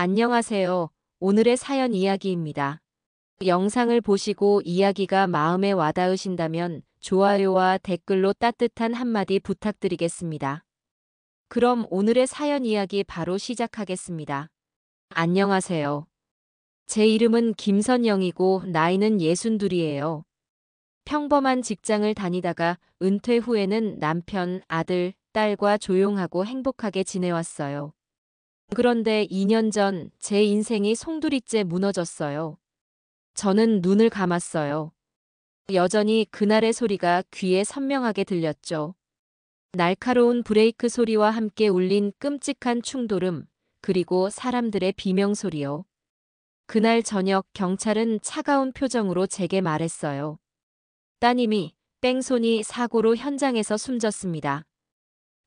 안녕하세요. 오늘의 사연 이야기입니다. 영상을 보시고 이야기가 마음에 와닿으신다면 좋아요와 댓글로 따뜻한 한마디 부탁드리겠습니다. 그럼 오늘의 사연 이야기 바로 시작하겠습니다. 안녕하세요. 제 이름은 김선영이고 나이는 62이에요. 평범한 직장을 다니다가 은퇴 후에는 남편, 아들, 딸과 조용하고 행복하게 지내왔어요. 그런데 2년 전 제 인생이 송두리째 무너졌어요. 저는 눈을 감았어요. 여전히 그날의 소리가 귀에 선명하게 들렸죠. 날카로운 브레이크 소리와 함께 울린 끔찍한 충돌음, 그리고 사람들의 비명소리요. 그날 저녁 경찰은 차가운 표정으로 제게 말했어요. 따님이 뺑소니 사고로 현장에서 숨졌습니다.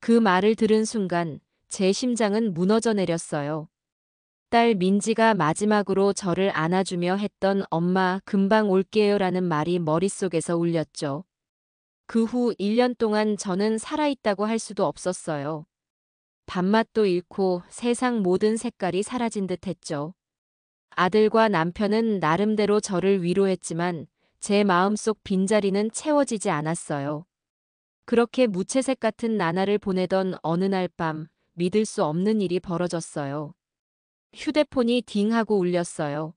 그 말을 들은 순간 제 심장은 무너져 내렸어요. 딸 민지가 마지막으로 저를 안아주며 했던 엄마 금방 올게요라는 말이 머릿속에서 울렸죠. 그 후 1년 동안 저는 살아있다고 할 수도 없었어요. 밥맛도 잃고 세상 모든 색깔이 사라진 듯 했죠. 아들과 남편은 나름대로 저를 위로했지만 제 마음속 빈자리는 채워지지 않았어요. 그렇게 무채색 같은 나날을 보내던 어느 날 밤, 믿을 수 없는 일이 벌어졌어요. 휴대폰이 딩 하고 울렸어요.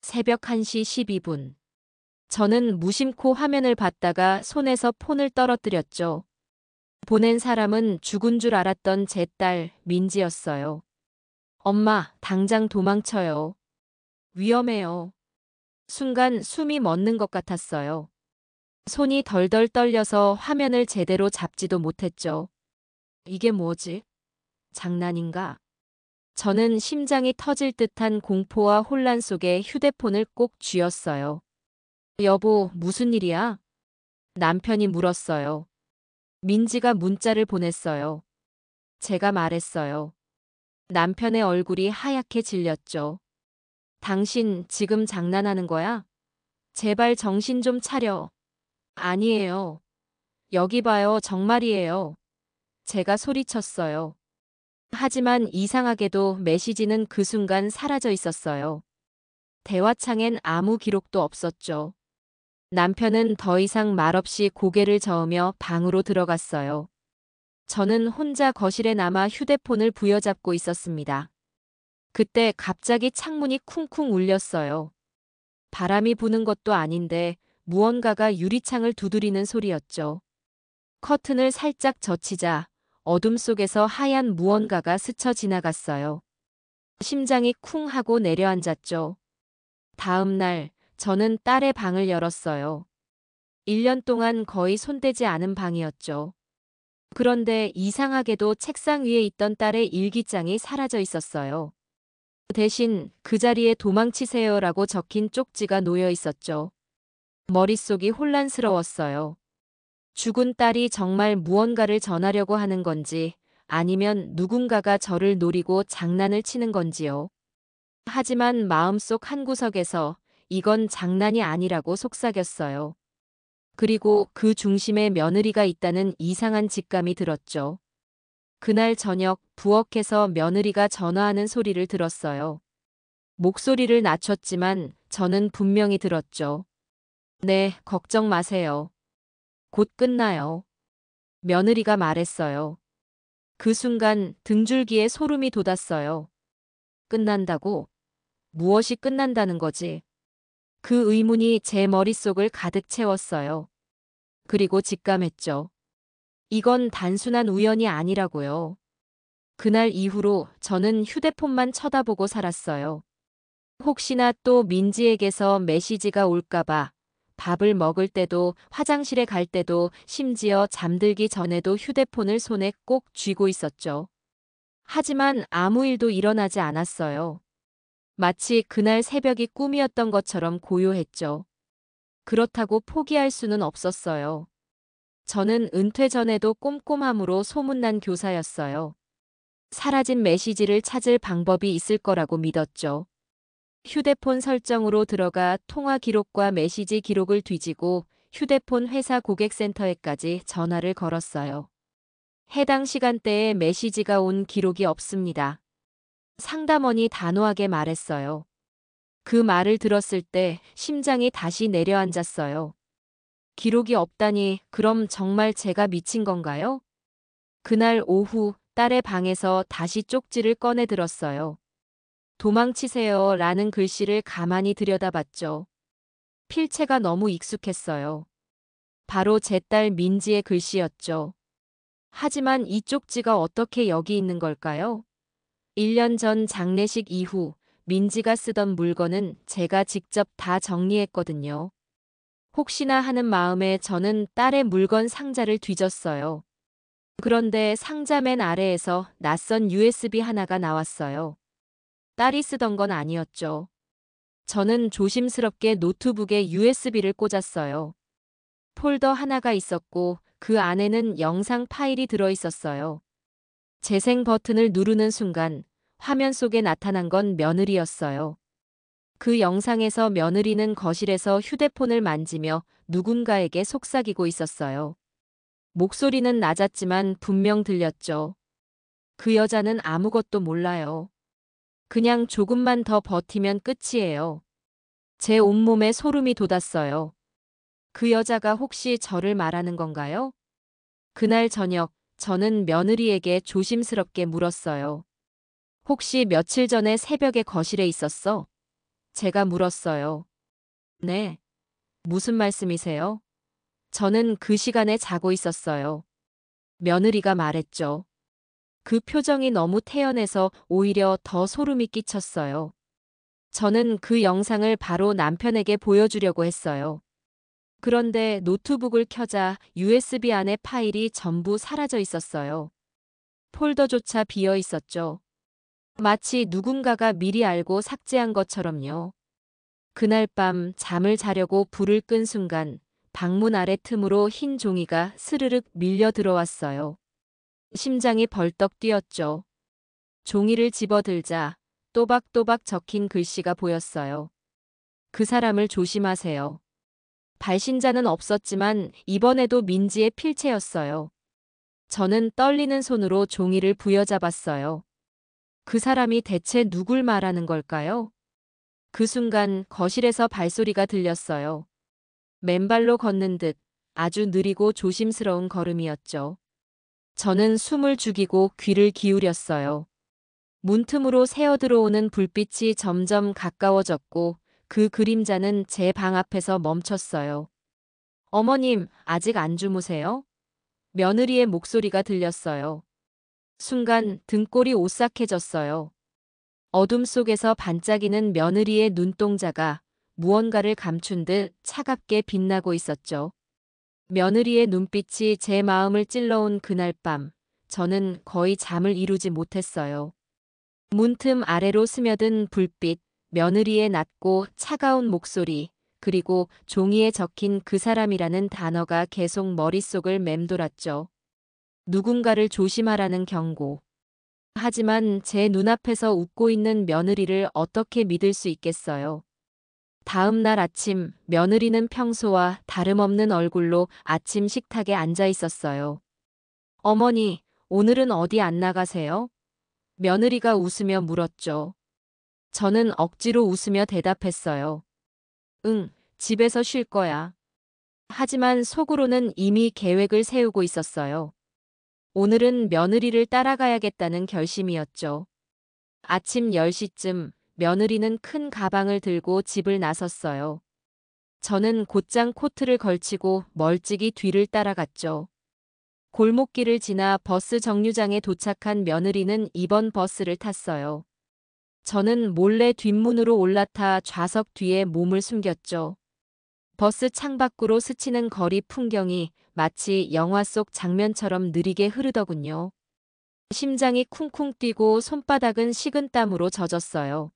새벽 1시 12분. 저는 무심코 화면을 봤다가 손에서 폰을 떨어뜨렸죠. 보낸 사람은 죽은 줄 알았던 제 딸, 민지였어요. 엄마, 당장 도망쳐요. 위험해요. 순간 숨이 멎는 것 같았어요. 손이 덜덜 떨려서 화면을 제대로 잡지도 못했죠. 이게 뭐지? 장난인가? 저는 심장이 터질 듯한 공포와 혼란 속에 휴대폰을 꼭 쥐었어요. 여보, 무슨 일이야? 남편이 물었어요. 민지가 문자를 보냈어요. 제가 말했어요. 남편의 얼굴이 하얗게 질렸죠. 당신 지금 장난하는 거야? 제발 정신 좀 차려. 아니에요. 여기 봐요, 정말이에요. 제가 소리쳤어요. 하지만 이상하게도 메시지는 그 순간 사라져 있었어요. 대화창엔 아무 기록도 없었죠. 남편은 더 이상 말없이 고개를 저으며 방으로 들어갔어요. 저는 혼자 거실에 남아 휴대폰을 부여잡고 있었습니다. 그때 갑자기 창문이 쿵쿵 울렸어요. 바람이 부는 것도 아닌데 무언가가 유리창을 두드리는 소리였죠. 커튼을 살짝 젖히자 어둠 속에서 하얀 무언가가 스쳐 지나갔어요. 심장이 쿵 하고 내려앉았죠. 다음 날 저는 딸의 방을 열었어요. 1년 동안 거의 손대지 않은 방이었죠. 그런데 이상하게도 책상 위에 있던 딸의 일기장이 사라져 있었어요. 대신 그 자리에 도망치세요라고 적힌 쪽지가 놓여 있었죠. 머릿속이 혼란스러웠어요. 죽은 딸이 정말 무언가를 전하려고 하는 건지 아니면 누군가가 저를 노리고 장난을 치는 건지요. 하지만 마음속 한구석에서 이건 장난이 아니라고 속삭였어요. 그리고 그 중심에 며느리가 있다는 이상한 직감이 들었죠. 그날 저녁 부엌에서 며느리가 전화하는 소리를 들었어요. 목소리를 낮췄지만 저는 분명히 들었죠. 네, 걱정 마세요. 곧 끝나요. 며느리가 말했어요. 그 순간 등줄기에 소름이 돋았어요. 끝난다고? 무엇이 끝난다는 거지? 그 의문이 제 머릿속을 가득 채웠어요. 그리고 직감했죠. 이건 단순한 우연이 아니라고요. 그날 이후로 저는 휴대폰만 쳐다보고 살았어요. 혹시나 또 민지에게서 메시지가 올까봐 밥을 먹을 때도 화장실에 갈 때도 심지어 잠들기 전에도 휴대폰을 손에 꼭 쥐고 있었죠. 하지만 아무 일도 일어나지 않았어요. 마치 그날 새벽이 꿈이었던 것처럼 고요했죠. 그렇다고 포기할 수는 없었어요. 저는 은퇴 전에도 꼼꼼함으로 소문난 교사였어요. 사라진 메시지를 찾을 방법이 있을 거라고 믿었죠. 휴대폰 설정으로 들어가 통화 기록과 메시지 기록을 뒤지고 휴대폰 회사 고객센터에까지 전화를 걸었어요. 해당 시간대에 메시지가 온 기록이 없습니다. 상담원이 단호하게 말했어요. 그 말을 들었을 때 심장이 다시 내려앉았어요. 기록이 없다니 그럼 정말 제가 미친 건가요? 그날 오후 딸의 방에서 다시 쪽지를 꺼내 들었어요. 도망치세요 라는 글씨를 가만히 들여다봤죠. 필체가 너무 익숙했어요. 바로 제 딸 민지의 글씨였죠. 하지만 이 쪽지가 어떻게 여기 있는 걸까요? 1년 전 장례식 이후 민지가 쓰던 물건은 제가 직접 다 정리했거든요. 혹시나 하는 마음에 저는 딸의 물건 상자를 뒤졌어요. 그런데 상자 맨 아래에서 낯선 USB 하나가 나왔어요. 딸이 쓰던 건 아니었죠. 저는 조심스럽게 노트북에 USB를 꽂았어요. 폴더 하나가 있었고 그 안에는 영상 파일이 들어 있었어요. 재생 버튼을 누르는 순간 화면 속에 나타난 건 며느리였어요. 그 영상에서 며느리는 거실에서 휴대폰을 만지며 누군가에게 속삭이고 있었어요. 목소리는 낮았지만 분명 들렸죠. 그 여자는 아무것도 몰라요. 그냥 조금만 더 버티면 끝이에요. 제 온몸에 소름이 돋았어요. 그 여자가 혹시 저를 말하는 건가요? 그날 저녁, 저는 며느리에게 조심스럽게 물었어요. 혹시 며칠 전에 새벽에 거실에 있었어? 제가 물었어요. 네. 무슨 말씀이세요? 저는 그 시간에 자고 있었어요. 며느리가 말했죠. 그 표정이 너무 태연해서 오히려 더 소름이 끼쳤어요. 저는 그 영상을 바로 남편에게 보여주려고 했어요. 그런데 노트북을 켜자 USB 안에 파일이 전부 사라져 있었어요. 폴더조차 비어 있었죠. 마치 누군가가 미리 알고 삭제한 것처럼요. 그날 밤 잠을 자려고 불을 끈 순간 방문 아래 틈으로 흰 종이가 스르륵 밀려 들어왔어요. 심장이 벌떡 뛰었죠. 종이를 집어들자 또박또박 적힌 글씨가 보였어요. 그 사람을 조심하세요. 발신자는 없었지만 이번에도 민지의 필체였어요. 저는 떨리는 손으로 종이를 부여잡았어요. 그 사람이 대체 누굴 말하는 걸까요? 그 순간 거실에서 발소리가 들렸어요. 맨발로 걷는 듯 아주 느리고 조심스러운 걸음이었죠. 저는 숨을 죽이고 귀를 기울였어요. 문틈으로 새어 들어오는 불빛이 점점 가까워졌고 그 그림자는 제 방 앞에서 멈췄어요. 어머님, 아직 안 주무세요? 며느리의 목소리가 들렸어요. 순간 등골이 오싹해졌어요. 어둠 속에서 반짝이는 며느리의 눈동자가 무언가를 감춘 듯 차갑게 빛나고 있었죠. 며느리의 눈빛이 제 마음을 찔러온 그날 밤, 저는 거의 잠을 이루지 못했어요. 문틈 아래로 스며든 불빛, 며느리의 낮고 차가운 목소리, 그리고 종이에 적힌 그 사람이라는 단어가 계속 머릿속을 맴돌았죠. 누군가를 조심하라는 경고. 하지만 제 눈앞에서 웃고 있는 며느리를 어떻게 믿을 수 있겠어요. 다음 날 아침, 며느리는 평소와 다름없는 얼굴로 아침 식탁에 앉아 있었어요. 어머니, 오늘은 어디 안 나가세요? 며느리가 웃으며 물었죠. 저는 억지로 웃으며 대답했어요. 응, 집에서 쉴 거야. 하지만 속으로는 이미 계획을 세우고 있었어요. 오늘은 며느리를 따라가야겠다는 결심이었죠. 아침 10시쯤 며느리는 큰 가방을 들고 집을 나섰어요. 저는 곧장 코트를 걸치고 멀찍이 뒤를 따라갔죠. 골목길을 지나 버스 정류장에 도착한 며느리는 이번 버스를 탔어요. 저는 몰래 뒷문으로 올라타 좌석 뒤에 몸을 숨겼죠. 버스 창밖으로 스치는 거리 풍경이 마치 영화 속 장면처럼 느리게 흐르더군요. 심장이 쿵쿵 뛰고 손바닥은 식은땀으로 젖었어요.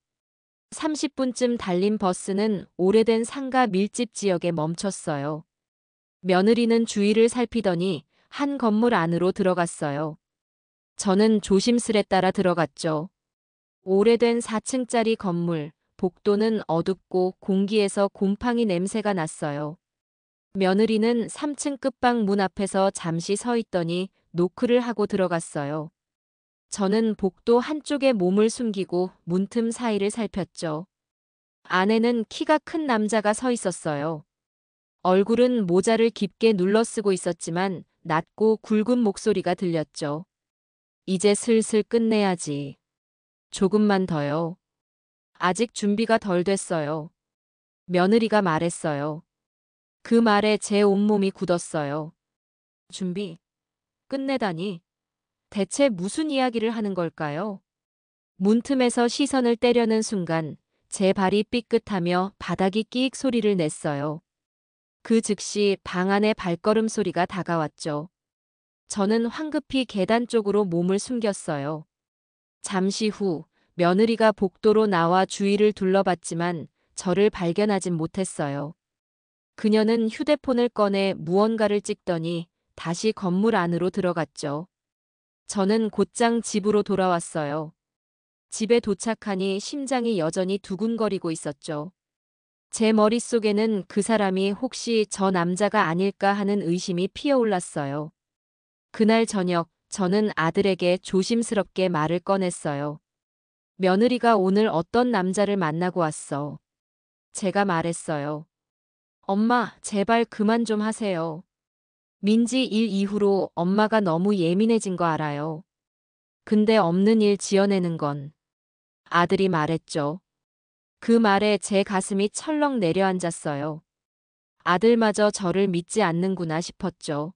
30분쯤 달린 버스는 오래된 상가 밀집 지역에 멈췄어요. 며느리는 주위를 살피더니 한 건물 안으로 들어갔어요. 저는 조심스레 따라 들어갔죠. 오래된 4층짜리 건물, 복도는 어둡고 공기에서 곰팡이 냄새가 났어요. 며느리는 3층 끝방 문 앞에서 잠시 서 있더니 노크를 하고 들어갔어요. 저는 복도 한쪽에 몸을 숨기고 문틈 사이를 살폈죠. 안에는 키가 큰 남자가 서 있었어요. 얼굴은 모자를 깊게 눌러쓰고 있었지만 낮고 굵은 목소리가 들렸죠. 이제 슬슬 끝내야지. 조금만 더요. 아직 준비가 덜 됐어요. 며느리가 말했어요. 그 말에 제 온몸이 굳었어요. 준비? 끝내다니. 대체 무슨 이야기를 하는 걸까요? 문틈에서 시선을 떼려는 순간 제 발이 삐끗하며 바닥이 끼익 소리를 냈어요. 그 즉시 방 안의 발걸음 소리가 다가왔죠. 저는 황급히 계단 쪽으로 몸을 숨겼어요. 잠시 후 며느리가 복도로 나와 주위를 둘러봤지만 저를 발견하진 못했어요. 그녀는 휴대폰을 꺼내 무언가를 찍더니 다시 건물 안으로 들어갔죠. 저는 곧장 집으로 돌아왔어요. 집에 도착하니 심장이 여전히 두근거리고 있었죠. 제 머릿속에는 그 사람이 혹시 저 남자가 아닐까 하는 의심이 피어올랐어요. 그날 저녁 저는 아들에게 조심스럽게 말을 꺼냈어요. 며느리가 오늘 어떤 남자를 만나고 왔어. 제가 말했어요. 엄마, 제발 그만 좀 하세요. 민지 일 이후로 엄마가 너무 예민해진 거 알아요. 근데 없는 일 지어내는 건. 아들이 말했죠. 그 말에 제 가슴이 철렁 내려앉았어요. 아들마저 저를 믿지 않는구나 싶었죠.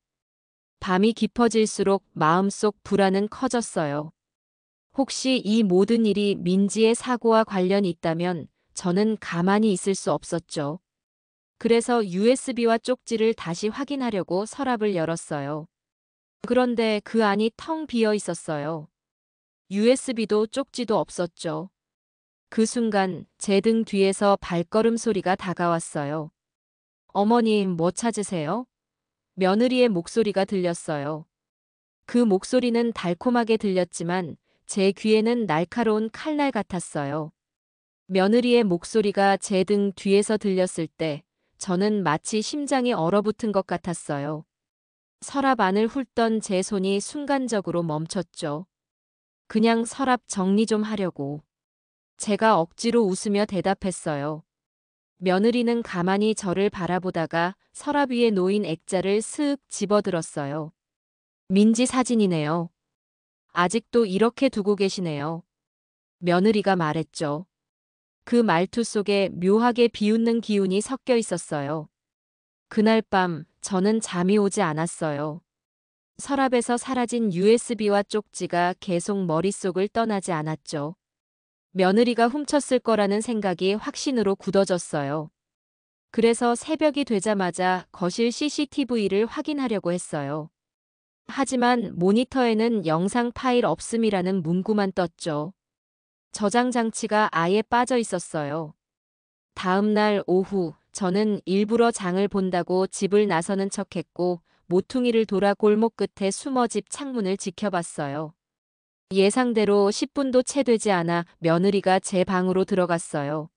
밤이 깊어질수록 마음속 불안은 커졌어요. 혹시 이 모든 일이 민지의 사고와 관련이 있다면 저는 가만히 있을 수 없었죠. 그래서 USB와 쪽지를 다시 확인하려고 서랍을 열었어요. 그런데 그 안이 텅 비어 있었어요. USB도 쪽지도 없었죠. 그 순간 제 등 뒤에서 발걸음 소리가 다가왔어요. 어머님, 뭐 찾으세요? 며느리의 목소리가 들렸어요. 그 목소리는 달콤하게 들렸지만 제 귀에는 날카로운 칼날 같았어요. 며느리의 목소리가 제 등 뒤에서 들렸을 때 저는 마치 심장이 얼어붙은 것 같았어요. 서랍 안을 훑던 제 손이 순간적으로 멈췄죠. 그냥 서랍 정리 좀 하려고. 제가 억지로 웃으며 대답했어요. 며느리는 가만히 저를 바라보다가 서랍 위에 놓인 액자를 슥 집어들었어요. 민지 사진이네요. 아직도 이렇게 두고 계시네요. 며느리가 말했죠. 그 말투 속에 묘하게 비웃는 기운이 섞여 있었어요. 그날 밤 저는 잠이 오지 않았어요. 서랍에서 사라진 USB와 쪽지가 계속 머릿속을 떠나지 않았죠. 며느리가 훔쳤을 거라는 생각이 확신으로 굳어졌어요. 그래서 새벽이 되자마자 거실 CCTV를 확인하려고 했어요. 하지만 모니터에는 영상 파일 없음이라는 문구만 떴죠. 저장 장치가 아예 빠져 있었어요. 다음 날 오후 저는 일부러 장을 본다고 집을 나서는 척했고 모퉁이를 돌아 골목 끝에 숨어 집 창문을 지켜봤어요. 예상대로 10분도 채 되지 않아 며느리가 제 방으로 들어갔어요.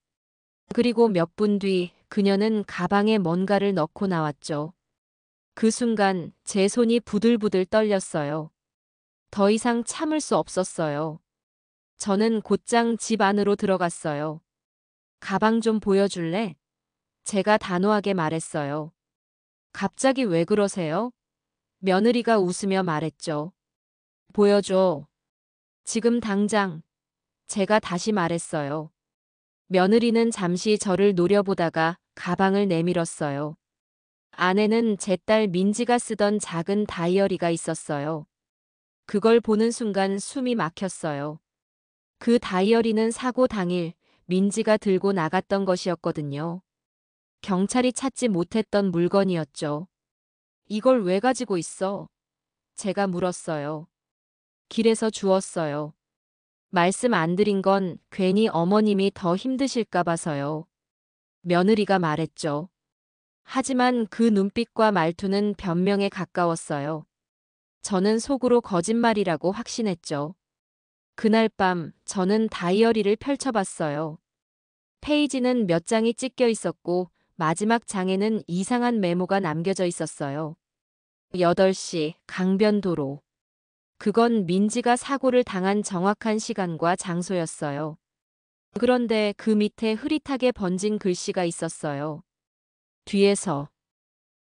그리고 몇 분 뒤 그녀는 가방에 뭔가를 넣고 나왔죠. 그 순간 제 손이 부들부들 떨렸어요. 더 이상 참을 수 없었어요. 저는 곧장 집 안으로 들어갔어요. 가방 좀 보여줄래? 제가 단호하게 말했어요. 갑자기 왜 그러세요? 며느리가 웃으며 말했죠. 보여줘. 지금 당장. 제가 다시 말했어요. 며느리는 잠시 저를 노려보다가 가방을 내밀었어요. 안에는 제 딸 민지가 쓰던 작은 다이어리가 있었어요. 그걸 보는 순간 숨이 막혔어요. 그 다이어리는 사고 당일 민지가 들고 나갔던 것이었거든요. 경찰이 찾지 못했던 물건이었죠. 이걸 왜 가지고 있어? 제가 물었어요. 길에서 주웠어요. 말씀 안 드린 건 괜히 어머님이 더 힘드실까 봐서요. 며느리가 말했죠. 하지만 그 눈빛과 말투는 변명에 가까웠어요. 저는 속으로 거짓말이라고 확신했죠. 그날 밤 저는 다이어리를 펼쳐봤어요. 페이지는 몇 장이 찢겨 있었고 마지막 장에는 이상한 메모가 남겨져 있었어요. 8시 강변도로. 그건 민지가 사고를 당한 정확한 시간과 장소였어요. 그런데 그 밑에 흐릿하게 번진 글씨가 있었어요. 뒤에서.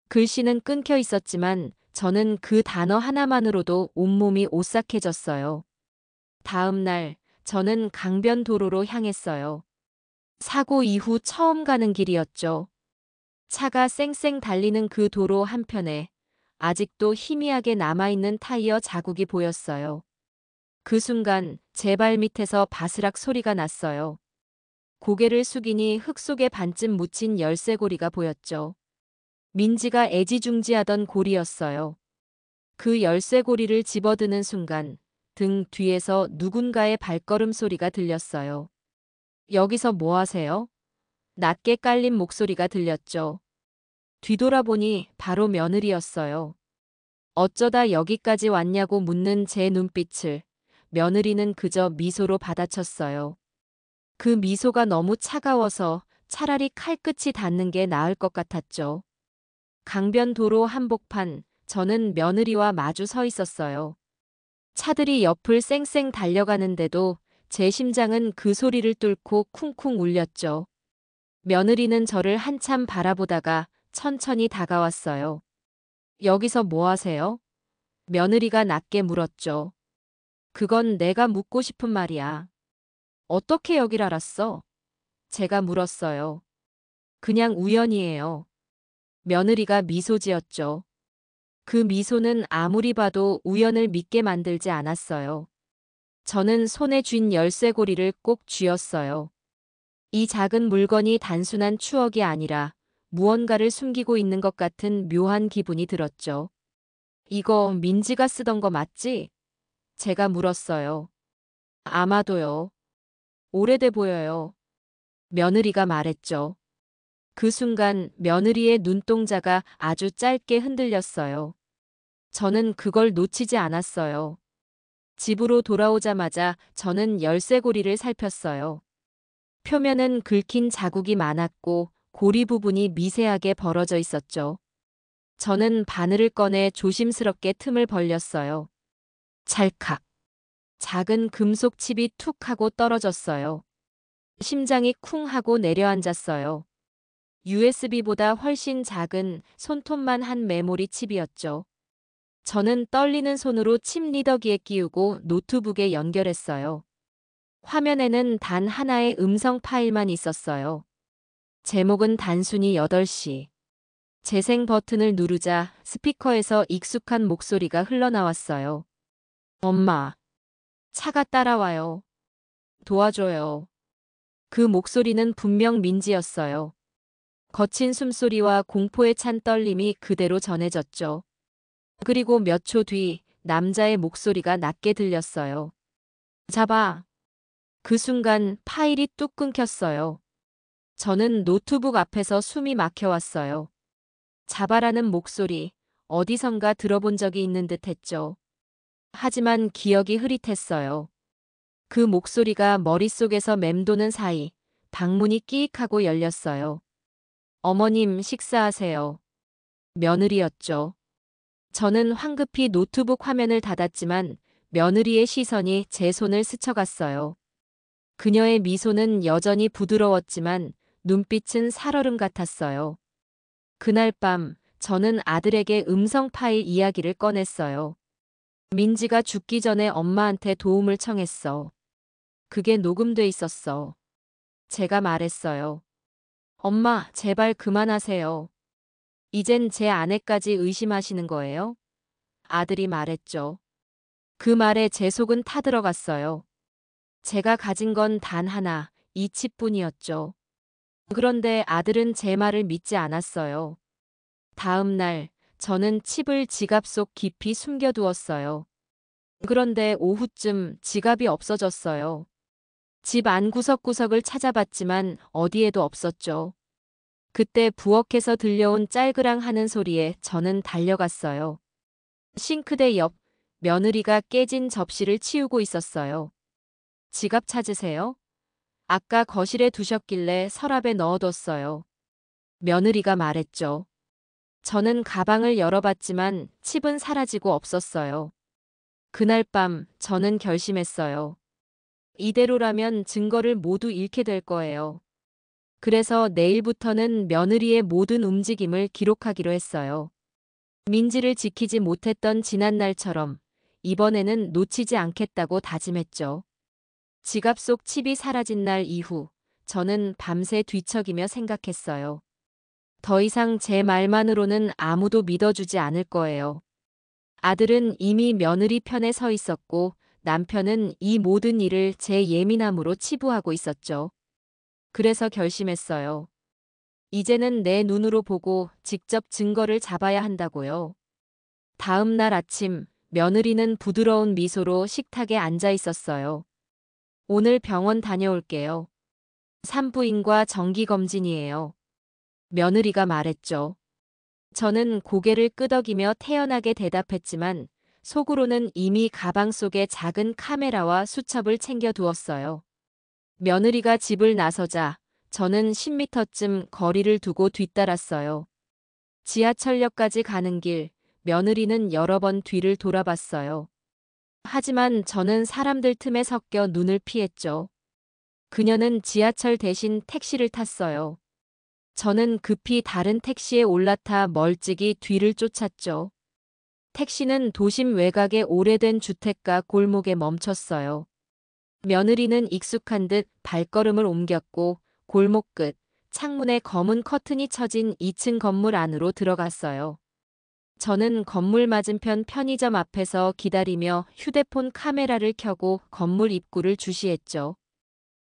글씨는 끊겨 있었지만 저는 그 단어 하나만으로도 온몸이 오싹해졌어요. 다음 날, 저는 강변도로로 향했어요. 사고 이후 처음 가는 길이었죠. 차가 쌩쌩 달리는 그 도로 한편에 아직도 희미하게 남아있는 타이어 자국이 보였어요. 그 순간 제 발밑에서 바스락 소리가 났어요. 고개를 숙이니 흙 속에 반쯤 묻힌 열쇠고리가 보였죠. 민지가 애지중지하던 고리였어요. 그 열쇠고리를 집어드는 순간 등 뒤에서 누군가의 발걸음 소리가 들렸어요. 여기서 뭐 하세요? 낮게 깔린 목소리가 들렸죠. 뒤돌아보니 바로 며느리였어요. 어쩌다 여기까지 왔냐고 묻는 제 눈빛을 며느리는 그저 미소로 받아쳤어요. 그 미소가 너무 차가워서 차라리 칼끝이 닿는 게 나을 것 같았죠. 강변도로 한복판, 저는 며느리와 마주 서 있었어요. 차들이 옆을 쌩쌩 달려가는데도 제 심장은 그 소리를 뚫고 쿵쿵 울렸죠. 며느리는 저를 한참 바라보다가 천천히 다가왔어요. 여기서 뭐 하세요? 며느리가 낮게 물었죠. 그건 내가 묻고 싶은 말이야. 어떻게 여길 알았어? 제가 물었어요. 그냥 우연이에요. 며느리가 미소 지었죠. 그 미소는 아무리 봐도 우연을 믿게 만들지 않았어요. 저는 손에 쥔 열쇠고리를 꼭 쥐었어요. 이 작은 물건이 단순한 추억이 아니라 무언가를 숨기고 있는 것 같은 묘한 기분이 들었죠. 이거 민지가 쓰던 거 맞지? 제가 물었어요. 아마도요. 오래돼 보여요. 며느리가 말했죠. 그 순간 며느리의 눈동자가 아주 짧게 흔들렸어요. 저는 그걸 놓치지 않았어요. 집으로 돌아오자마자 저는 열쇠고리를 살폈어요. 표면은 긁힌 자국이 많았고 고리 부분이 미세하게 벌어져 있었죠. 저는 바늘을 꺼내 조심스럽게 틈을 벌렸어요. 찰칵. 작은 금속 칩이 툭 하고 떨어졌어요. 심장이 쿵 하고 내려앉았어요. USB보다 훨씬 작은 손톱만 한 메모리 칩이었죠. 저는 떨리는 손으로 칩 리더기에 끼우고 노트북에 연결했어요. 화면에는 단 하나의 음성 파일만 있었어요. 제목은 단순히 8시. 재생 버튼을 누르자 스피커에서 익숙한 목소리가 흘러나왔어요. 엄마, 차가 따라와요. 도와줘요. 그 목소리는 분명 민지였어요. 거친 숨소리와 공포에 찬 떨림이 그대로 전해졌죠. 그리고 몇 초 뒤 남자의 목소리가 낮게 들렸어요. 잡아. 그 순간 파일이 뚝 끊겼어요. 저는 노트북 앞에서 숨이 막혀왔어요. 잡아라는 목소리, 어디선가 들어본 적이 있는 듯 했죠. 하지만 기억이 흐릿했어요. 그 목소리가 머릿속에서 맴도는 사이 방문이 끼익하고 열렸어요. 어머님 식사하세요. 며느리였죠. 저는 황급히 노트북 화면을 닫았지만 며느리의 시선이 제 손을 스쳐갔어요. 그녀의 미소는 여전히 부드러웠지만 눈빛은 살얼음 같았어요. 그날 밤 저는 아들에게 음성 파일 이야기를 꺼냈어요. 민지가 죽기 전에 엄마한테 도움을 청했어. 그게 녹음돼 있었어. 제가 말했어요. 엄마, 제발 그만하세요. 이젠 제 아내까지 의심하시는 거예요? 아들이 말했죠. 그 말에 제 속은 타들어갔어요. 제가 가진 건 단 하나, 이 칩뿐이었죠. 그런데 아들은 제 말을 믿지 않았어요. 다음 날, 저는 칩을 지갑 속 깊이 숨겨두었어요. 그런데 오후쯤 지갑이 없어졌어요. 집 안 구석구석을 찾아봤지만 어디에도 없었죠. 그때 부엌에서 들려온 짤그랑 하는 소리에 저는 달려갔어요. 싱크대 옆 며느리가 깨진 접시를 치우고 있었어요. 지갑 찾으세요? 아까 거실에 두셨길래 서랍에 넣어뒀어요. 며느리가 말했죠. 저는 가방을 열어봤지만 칩은 사라지고 없었어요. 그날 밤 저는 결심했어요. 이대로라면 증거를 모두 잃게 될 거예요. 그래서 내일부터는 며느리의 모든 움직임을 기록하기로 했어요. 민지를 지키지 못했던 지난날처럼 이번에는 놓치지 않겠다고 다짐했죠. 지갑 속 칩이 사라진 날 이후 저는 밤새 뒤척이며 생각했어요. 더 이상 제 말만으로는 아무도 믿어주지 않을 거예요. 아들은 이미 며느리 편에 서 있었고 남편은 이 모든 일을 제 예민함으로 치부하고 있었죠. 그래서 결심했어요. 이제는 내 눈으로 보고 직접 증거를 잡아야 한다고요. 다음 날 아침 며느리는 부드러운 미소로 식탁에 앉아 있었어요. 오늘 병원 다녀올게요. 산부인과 정기검진이에요. 며느리가 말했죠. 저는 고개를 끄덕이며 태연하게 대답했지만 속으로는 이미 가방 속에 작은 카메라와 수첩을 챙겨 두었어요. 며느리가 집을 나서자 저는 10m쯤 거리를 두고 뒤따랐어요. 지하철역까지 가는 길, 며느리는 여러 번 뒤를 돌아봤어요. 하지만 저는 사람들 틈에 섞여 눈을 피했죠. 그녀는 지하철 대신 택시를 탔어요. 저는 급히 다른 택시에 올라타 멀찍이 뒤를 쫓았죠. 택시는 도심 외곽의 오래된 주택가 골목에 멈췄어요. 며느리는 익숙한 듯 발걸음을 옮겼고 골목 끝, 창문에 검은 커튼이 쳐진 2층 건물 안으로 들어갔어요. 저는 건물 맞은편 편의점 앞에서 기다리며 휴대폰 카메라를 켜고 건물 입구를 주시했죠.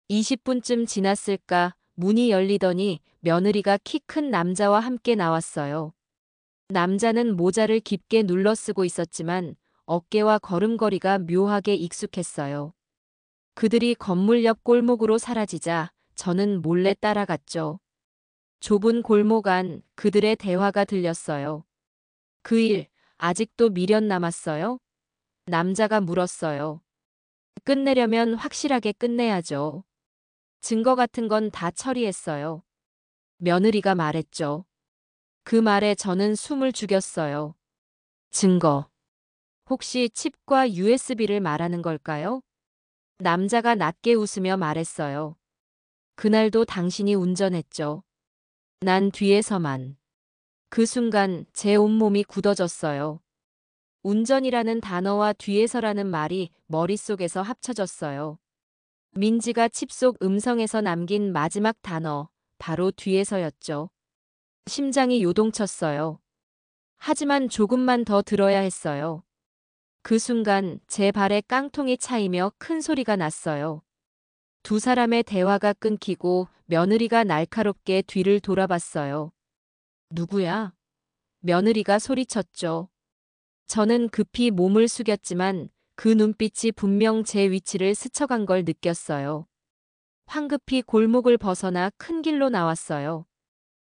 20분쯤 지났을까 문이 열리더니 며느리가 키 큰 남자와 함께 나왔어요. 남자는 모자를 깊게 눌러 쓰고 있었지만 어깨와 걸음걸이가 묘하게 익숙했어요. 그들이 건물 옆 골목으로 사라지자 저는 몰래 따라갔죠. 좁은 골목 안 그들의 대화가 들렸어요. 그 일 아직도 미련 남았어요? 남자가 물었어요. 끝내려면 확실하게 끝내야죠. 증거 같은 건 다 처리했어요. 며느리가 말했죠. 그 말에 저는 숨을 죽였어요. 증거. 혹시 칩과 USB를 말하는 걸까요? 남자가 낮게 웃으며 말했어요. 그날도 당신이 운전했죠. 난 뒤에서만. 그 순간 제 온몸이 굳어졌어요. 운전이라는 단어와 뒤에서라는 말이 머릿속에서 합쳐졌어요. 민지가 칩 속 음성에서 남긴 마지막 단어, 바로 뒤에서였죠. 심장이 요동쳤어요. 하지만 조금만 더 들어야 했어요. 그 순간 제 발에 깡통이 차이며 큰 소리가 났어요. 두 사람의 대화가 끊기고 며느리가 날카롭게 뒤를 돌아봤어요. 누구야? 며느리가 소리쳤죠. 저는 급히 몸을 숙였지만 그 눈빛이 분명 제 위치를 스쳐간 걸 느꼈어요. 황급히 골목을 벗어나 큰 길로 나왔어요.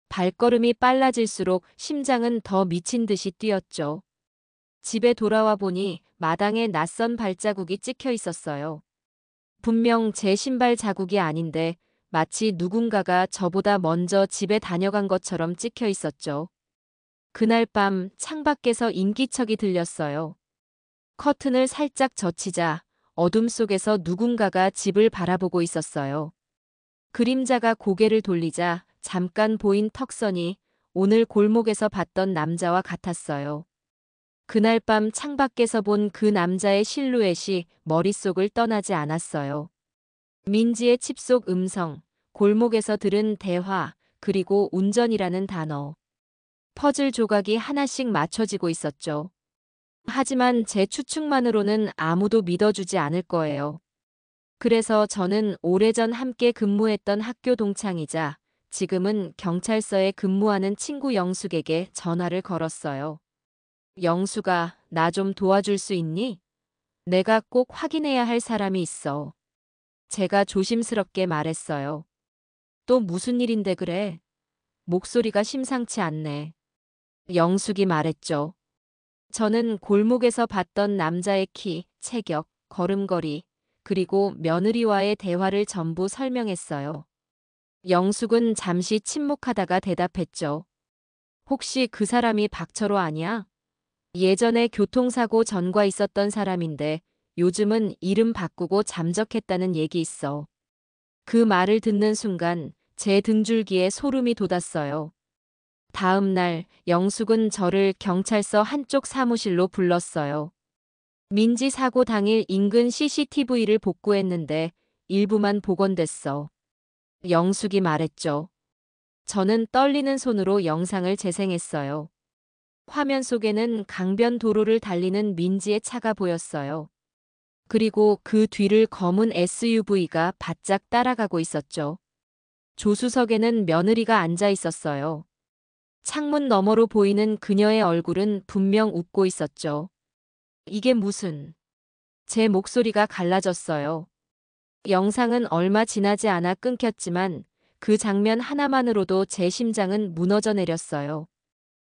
발걸음이 빨라질수록 심장은 더 미친 듯이 뛰었죠. 집에 돌아와 보니 마당에 낯선 발자국이 찍혀 있었어요. 분명 제 신발 자국이 아닌데 마치 누군가가 저보다 먼저 집에 다녀간 것처럼 찍혀 있었죠. 그날 밤 창밖에서 인기척이 들렸어요. 커튼을 살짝 젖히자 어둠 속에서 누군가가 집을 바라보고 있었어요. 그림자가 고개를 돌리자 잠깐 보인 턱선이 오늘 골목에서 봤던 남자와 같았어요. 그날 밤 창밖에서 본 그 남자의 실루엣이 머릿속을 떠나지 않았어요. 민지의 칩 속 음성, 골목에서 들은 대화, 그리고 운전이라는 단어. 퍼즐 조각이 하나씩 맞춰지고 있었죠. 하지만 제 추측만으로는 아무도 믿어주지 않을 거예요. 그래서 저는 오래전 함께 근무했던 학교 동창이자 지금은 경찰서에 근무하는 친구 영숙에게 전화를 걸었어요. 영숙아, 나 좀 도와줄 수 있니? 내가 꼭 확인해야 할 사람이 있어. 제가 조심스럽게 말했어요. 또 무슨 일인데 그래? 목소리가 심상치 않네. 영숙이 말했죠. 저는 골목에서 봤던 남자의 키, 체격, 걸음걸이, 그리고 며느리와의 대화를 전부 설명했어요. 영숙은 잠시 침묵하다가 대답했죠. 혹시 그 사람이 박철호 아니야? 예전에 교통사고 전과 있었던 사람인데 요즘은 이름 바꾸고 잠적했다는 얘기 있어. 그 말을 듣는 순간 제 등줄기에 소름이 돋았어요. 다음 날 영숙은 저를 경찰서 한쪽 사무실로 불렀어요. 민지 사고 당일 인근 CCTV를 복구했는데 일부만 복원됐어. 영숙이 말했죠. 저는 떨리는 손으로 영상을 재생했어요. 화면 속에는 강변 도로를 달리는 민지의 차가 보였어요. 그리고 그 뒤를 검은 SUV가 바짝 따라가고 있었죠. 조수석에는 며느리가 앉아 있었어요. 창문 너머로 보이는 그녀의 얼굴은 분명 웃고 있었죠. 이게 무슨... 제 목소리가 갈라졌어요. 영상은 얼마 지나지 않아 끊겼지만 그 장면 하나만으로도 제 심장은 무너져 내렸어요.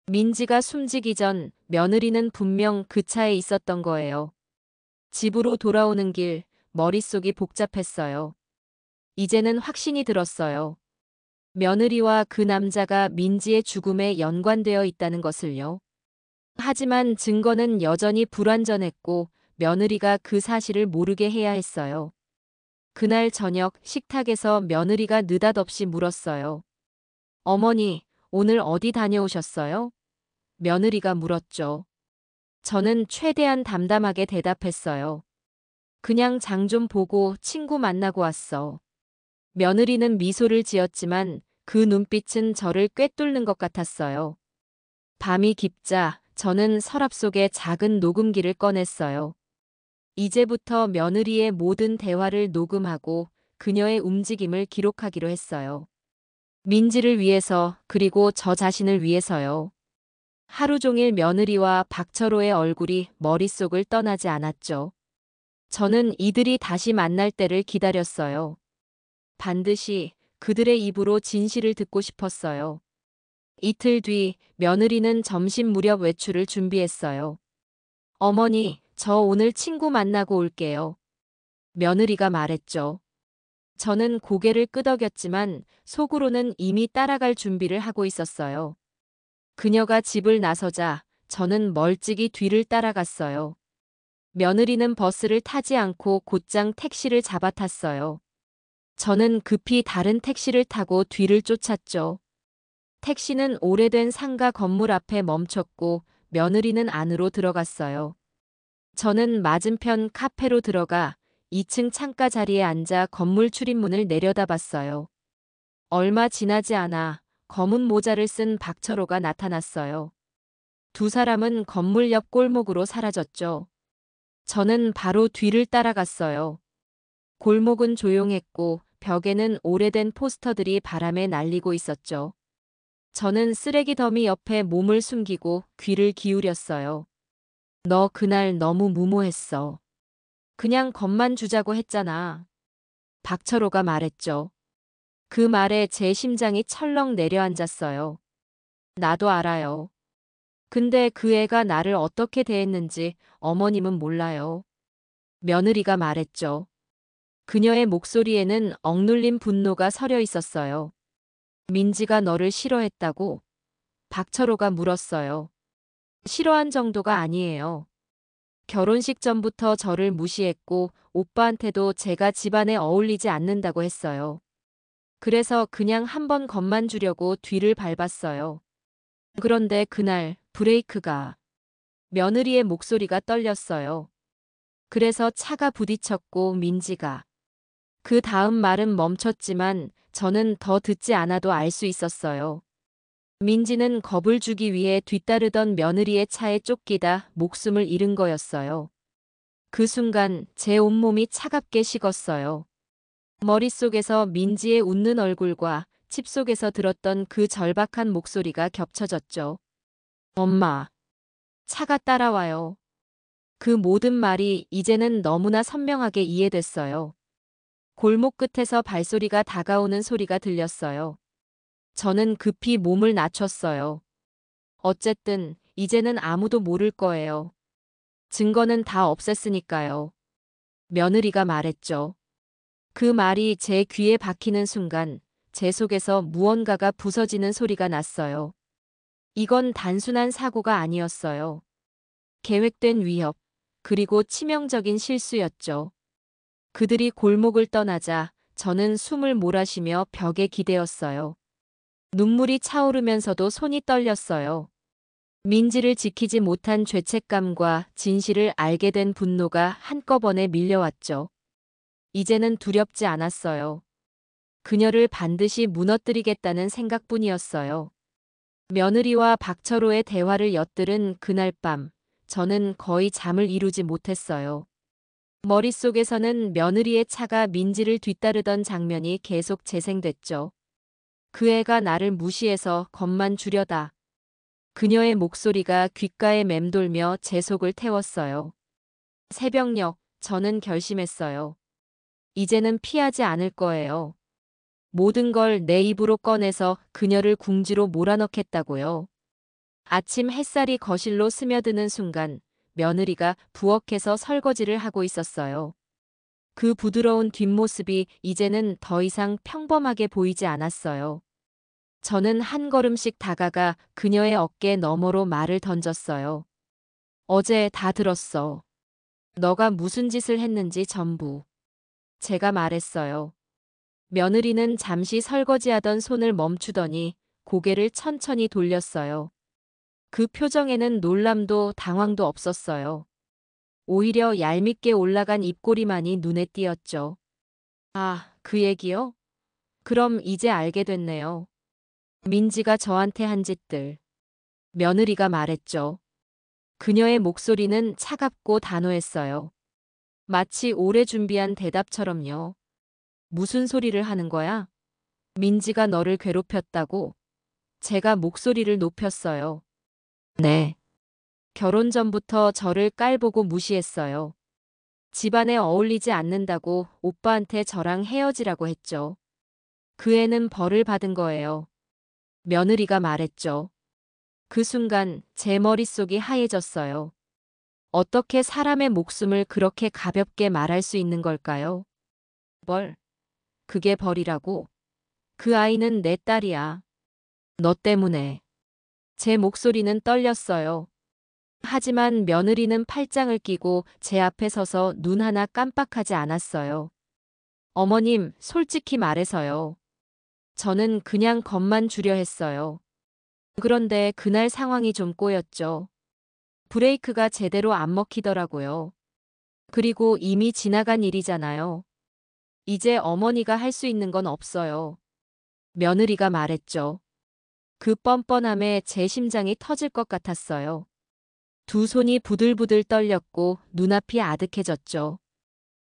민지가 숨지기 전 며느리는 분명 그 차에 있었던 거예요. 집으로 돌아오는 길 머릿속이 복잡했어요. 이제는 확신이 들었어요. 며느리와 그 남자가 민지의 죽음에 연관되어 있다는 것을요. 하지만 증거는 여전히 불완전했고 며느리가 그 사실을 모르게 해야 했어요. 그날 저녁 식탁에서 며느리가 느닷없이 물었어요. 어머니, 오늘 어디 다녀오셨어요? 며느리가 물었죠. 저는 최대한 담담하게 대답했어요. 그냥 장 좀 보고 친구 만나고 왔어. 며느리는 미소를 지었지만 그 눈빛은 저를 꿰뚫는 것 같았어요. 밤이 깊자 저는 서랍 속에 작은 녹음기를 꺼냈어요. 이제부터 며느리의 모든 대화를 녹음하고 그녀의 움직임을 기록하기로 했어요. 민지를 위해서 그리고 저 자신을 위해서요. 하루 종일 며느리와 박철호의 얼굴이 머릿속을 떠나지 않았죠. 저는 이들이 다시 만날 때를 기다렸어요. 반드시 그들의 입으로 진실을 듣고 싶었어요. 이틀 뒤 며느리는 점심 무렵 외출을 준비했어요. 어머니, 저 오늘 친구 만나고 올게요. 며느리가 말했죠. 저는 고개를 끄덕였지만 속으로는 이미 따라갈 준비를 하고 있었어요. 그녀가 집을 나서자 저는 멀찍이 뒤를 따라갔어요. 며느리는 버스를 타지 않고 곧장 택시를 잡아탔어요. 저는 급히 다른 택시를 타고 뒤를 쫓았죠. 택시는 오래된 상가 건물 앞에 멈췄고 며느리는 안으로 들어갔어요. 저는 맞은편 카페로 들어가 2층 창가 자리에 앉아 건물 출입문을 내려다봤어요. 얼마 지나지 않아 검은 모자를 쓴 박철호가 나타났어요. 두 사람은 건물 옆 골목으로 사라졌죠. 저는 바로 뒤를 따라갔어요. 골목은 조용했고 벽에는 오래된 포스터들이 바람에 날리고 있었죠. 저는 쓰레기 더미 옆에 몸을 숨기고 귀를 기울였어요. 너 그날 너무 무모했어. 그냥 겁만 주자고 했잖아. 박철호가 말했죠. 그 말에 제 심장이 철렁 내려앉았어요. 나도 알아요. 근데 그 애가 나를 어떻게 대했는지 어머님은 몰라요. 며느리가 말했죠. 그녀의 목소리에는 억눌린 분노가 서려 있었어요. 민지가 너를 싫어했다고? 박철호가 물었어요. 싫어한 정도가 아니에요. 결혼식 전부터 저를 무시했고 오빠한테도 제가 집안에 어울리지 않는다고 했어요. 그래서 그냥 한번 겁만 주려고 뒤를 밟았어요. 그런데 그날 브레이크가... 며느리의 목소리가 떨렸어요. 그래서 차가 부딪혔고 민지가... 그 다음 말은 멈췄지만 저는 더 듣지 않아도 알 수 있었어요. 민지는 겁을 주기 위해 뒤따르던 며느리의 차에 쫓기다 목숨을 잃은 거였어요. 그 순간 제 온몸이 차갑게 식었어요. 머릿속에서 민지의 웃는 얼굴과 칩 속에서 들었던 그 절박한 목소리가 겹쳐졌죠. 엄마, 차가 따라와요. 그 모든 말이 이제는 너무나 선명하게 이해됐어요. 골목 끝에서 발소리가 다가오는 소리가 들렸어요. 저는 급히 몸을 낮췄어요. 어쨌든 이제는 아무도 모를 거예요. 증거는 다 없앴으니까요. 며느리가 말했죠. 그 말이 제 귀에 박히는 순간 제 속에서 무언가가 부서지는 소리가 났어요. 이건 단순한 사고가 아니었어요. 계획된 위협, 그리고 치명적인 실수였죠. 그들이 골목을 떠나자 저는 숨을 몰아쉬며 벽에 기대었어요. 눈물이 차오르면서도 손이 떨렸어요. 민지를 지키지 못한 죄책감과 진실을 알게 된 분노가 한꺼번에 밀려왔죠. 이제는 두렵지 않았어요. 그녀를 반드시 무너뜨리겠다는 생각뿐이었어요. 며느리와 박철호의 대화를 엿들은 그날 밤, 저는 거의 잠을 이루지 못했어요. 머릿속에서는 며느리의 차가 민지를 뒤따르던 장면이 계속 재생됐죠. 그 애가 나를 무시해서 겁만 주려다. 그녀의 목소리가 귓가에 맴돌며 제 속을 태웠어요. 새벽녘, 저는 결심했어요. 이제는 피하지 않을 거예요. 모든 걸 내 입으로 꺼내서 그녀를 궁지로 몰아넣겠다고요. 아침 햇살이 거실로 스며드는 순간 며느리가 부엌에서 설거지를 하고 있었어요. 그 부드러운 뒷모습이 이제는 더 이상 평범하게 보이지 않았어요. 저는 한 걸음씩 다가가 그녀의 어깨 너머로 말을 던졌어요. 어제 다 들었어. 너가 무슨 짓을 했는지 전부. 제가 말했어요. 며느리는 잠시 설거지하던 손을 멈추더니 고개를 천천히 돌렸어요. 그 표정에는 놀람도 당황도 없었어요. 오히려 얄밉게 올라간 입꼬리만이 눈에 띄었죠. 아, 그 얘기요? 그럼 이제 알게 됐네요. 민지가 저한테 한 짓들. 며느리가 말했죠. 그녀의 목소리는 차갑고 단호했어요. 마치 오래 준비한 대답처럼요. 무슨 소리를 하는 거야? 민지가 너를 괴롭혔다고? 제가 목소리를 높였어요. 네. 결혼 전부터 저를 깔보고 무시했어요. 집안에 어울리지 않는다고 오빠한테 저랑 헤어지라고 했죠. 그 애는 벌을 받은 거예요. 며느리가 말했죠. 그 순간 제 머릿속이 하얘졌어요. 어떻게 사람의 목숨을 그렇게 가볍게 말할 수 있는 걸까요? 벌? 그게 벌이라고? 그 아이는 내 딸이야. 너 때문에. 제 목소리는 떨렸어요. 하지만 며느리는 팔짱을 끼고 제 앞에 서서 눈 하나 깜빡하지 않았어요. 어머님, 솔직히 말해서요. 저는 그냥 겁만 주려 했어요. 그런데 그날 상황이 좀 꼬였죠. 브레이크가 제대로 안 먹히더라고요. 그리고 이미 지나간 일이잖아요. 이제 어머니가 할 수 있는 건 없어요. 며느리가 말했죠. 그 뻔뻔함에 제 심장이 터질 것 같았어요. 두 손이 부들부들 떨렸고 눈앞이 아득해졌죠.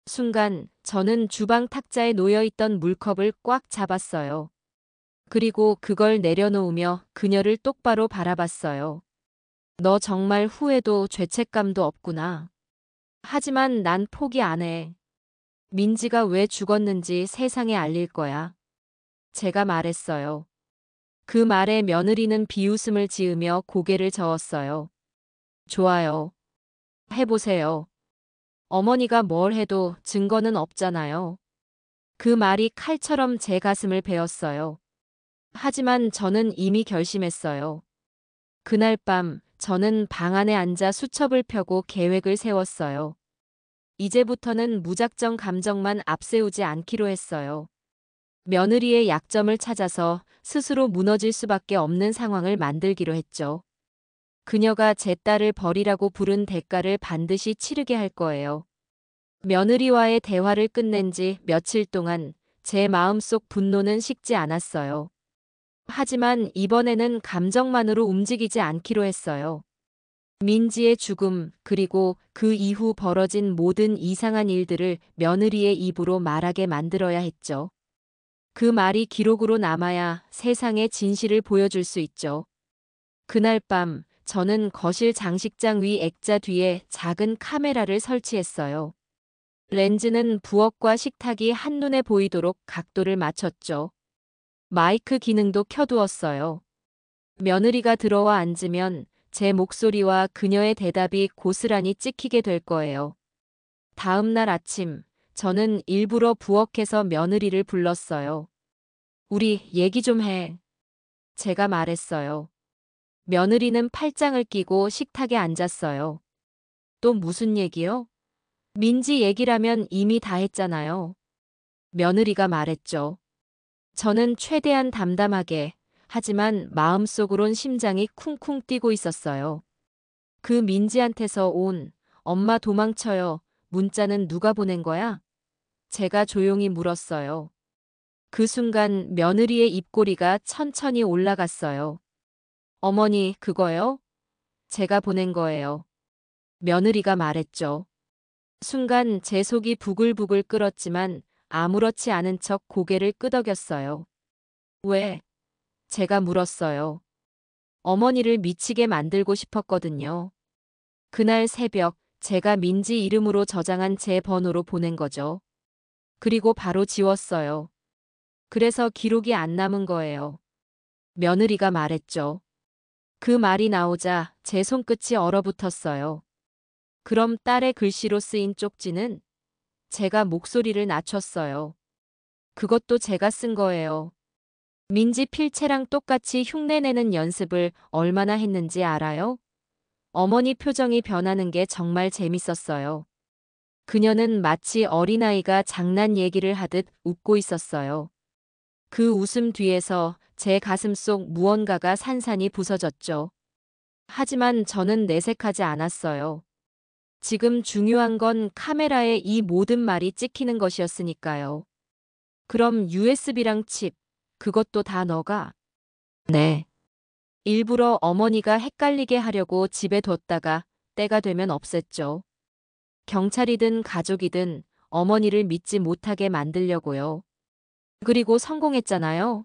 순간 저는 주방 탁자에 놓여있던 물컵을 꽉 잡았어요. 그리고 그걸 내려놓으며 그녀를 똑바로 바라봤어요. 너 정말 후회도 죄책감도 없구나. 하지만 난 포기 안 해. 민지가 왜 죽었는지 세상에 알릴 거야. 제가 말했어요. 그 말에 며느리는 비웃음을 지으며 고개를 저었어요. 좋아요. 해보세요. 어머니가 뭘 해도 증거는 없잖아요. 그 말이 칼처럼 제 가슴을 베었어요. 하지만 저는 이미 결심했어요. 그날 밤 저는 방 안에 앉아 수첩을 펴고 계획을 세웠어요. 이제부터는 무작정 감정만 앞세우지 않기로 했어요. 며느리의 약점을 찾아서 스스로 무너질 수밖에 없는 상황을 만들기로 했죠. 그녀가 제 딸을 버리라고 부른 대가를 반드시 치르게 할 거예요. 며느리와의 대화를 끝낸 지 며칠 동안 제 마음속 분노는 식지 않았어요. 하지만 이번에는 감정만으로 움직이지 않기로 했어요. 민지의 죽음, 그리고 그 이후 벌어진 모든 이상한 일들을 며느리의 입으로 말하게 만들어야 했죠. 그 말이 기록으로 남아야 세상의 진실을 보여줄 수 있죠. 그날 밤, 저는 거실 장식장 위 액자 뒤에 작은 카메라를 설치했어요. 렌즈는 부엌과 식탁이 한눈에 보이도록 각도를 맞췄죠. 마이크 기능도 켜두었어요. 며느리가 들어와 앉으면 제 목소리와 그녀의 대답이 고스란히 찍히게 될 거예요. 다음 날 아침, 저는 일부러 부엌에서 며느리를 불렀어요. 우리 얘기 좀 해. 제가 말했어요. 며느리는 팔짱을 끼고 식탁에 앉았어요. 또 무슨 얘기요? 민지 얘기라면 이미 다 했잖아요. 며느리가 말했죠. 저는 최대한 담담하게, 하지만 마음속으론 심장이 쿵쿵 뛰고 있었어요. 그 민지한테서 온 엄마 도망쳐요. 문자는 누가 보낸 거야? 제가 조용히 물었어요. 그 순간 며느리의 입꼬리가 천천히 올라갔어요. 어머니, 그거요? 제가 보낸 거예요. 며느리가 말했죠. 순간 제 속이 부글부글 끓었지만 아무렇지 않은 척 고개를 끄덕였어요. 왜? 제가 물었어요. 어머니를 미치게 만들고 싶었거든요. 그날 새벽 제가 민지 이름으로 저장한 제 번호로 보낸 거죠. 그리고 바로 지웠어요. 그래서 기록이 안 남은 거예요. 며느리가 말했죠. 그 말이 나오자 제 손끝이 얼어붙었어요. 그럼 딸의 글씨로 쓰인 쪽지는? 제가 목소리를 낮췄어요. 그것도 제가 쓴 거예요. 민지 필체랑 똑같이 흉내내는 연습을 얼마나 했는지 알아요? 어머니 표정이 변하는 게 정말 재밌었어요. 그녀는 마치 어린아이가 장난 얘기를 하듯 웃고 있었어요. 그 웃음 뒤에서 제 가슴 속 무언가가 산산이 부서졌죠. 하지만 저는 내색하지 않았어요. 지금 중요한 건 카메라에 이 모든 말이 찍히는 것이었으니까요. 그럼 USB랑 칩, 그것도 다 너가? 네. 일부러 어머니가 헷갈리게 하려고 집에 뒀다가 때가 되면 없앴죠. 경찰이든 가족이든 어머니를 믿지 못하게 만들려고요. 그리고 성공했잖아요.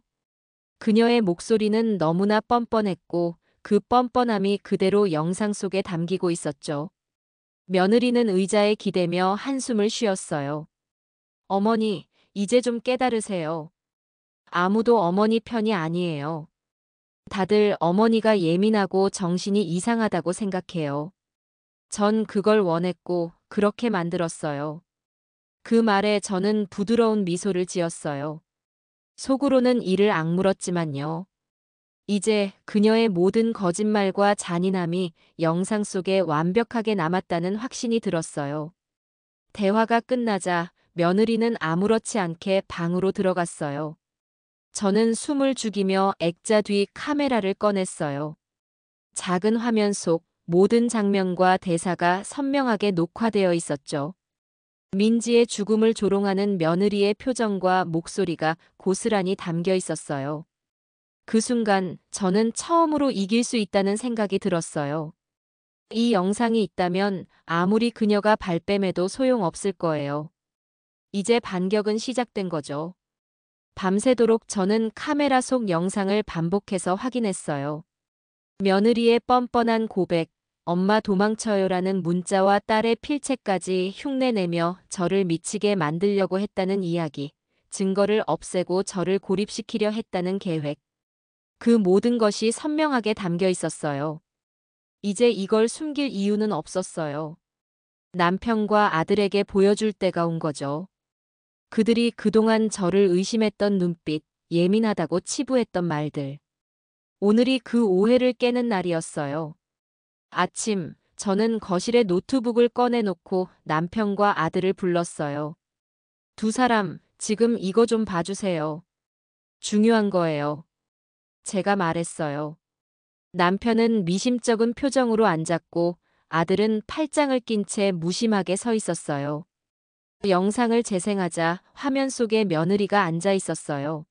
그녀의 목소리는 너무나 뻔뻔했고 그 뻔뻔함이 그대로 영상 속에 담기고 있었죠. 며느리는 의자에 기대며 한숨을 쉬었어요. 어머니, 이제 좀 깨달으세요. 아무도 어머니 편이 아니에요. 다들 어머니가 예민하고 정신이 이상하다고 생각해요. 전 그걸 원했고 그렇게 만들었어요. 그 말에 저는 부드러운 미소를 지었어요. 속으로는 이를 악물었지만요. 이제 그녀의 모든 거짓말과 잔인함이 영상 속에 완벽하게 남았다는 확신이 들었어요. 대화가 끝나자 며느리는 아무렇지 않게 방으로 들어갔어요. 저는 숨을 죽이며 액자 뒤 카메라를 꺼냈어요. 작은 화면 속 모든 장면과 대사가 선명하게 녹화되어 있었죠. 민지의 죽음을 조롱하는 며느리의 표정과 목소리가 고스란히 담겨 있었어요. 그 순간 저는 처음으로 이길 수 있다는 생각이 들었어요. 이 영상이 있다면 아무리 그녀가 발뺌해도 소용없을 거예요. 이제 반격은 시작된 거죠. 밤새도록 저는 카메라 속 영상을 반복해서 확인했어요. 며느리의 뻔뻔한 고백, 엄마 도망쳐요라는 문자와 딸의 필체까지 흉내내며 저를 미치게 만들려고 했다는 이야기, 증거를 없애고 저를 고립시키려 했다는 계획. 그 모든 것이 선명하게 담겨 있었어요. 이제 이걸 숨길 이유는 없었어요. 남편과 아들에게 보여줄 때가 온 거죠. 그들이 그동안 저를 의심했던 눈빛, 예민하다고 치부했던 말들. 오늘이 그 오해를 깨는 날이었어요. 아침, 저는 거실에 노트북을 꺼내놓고 남편과 아들을 불렀어요. 두 사람, 지금 이거 좀 봐주세요. 중요한 거예요. 제가 말했어요. 남편은 미심쩍은 표정으로 앉았고 아들은 팔짱을 낀 채 무심하게 서 있었어요. 영상을 재생하자 화면 속에 며느리가 앉아 있었어요.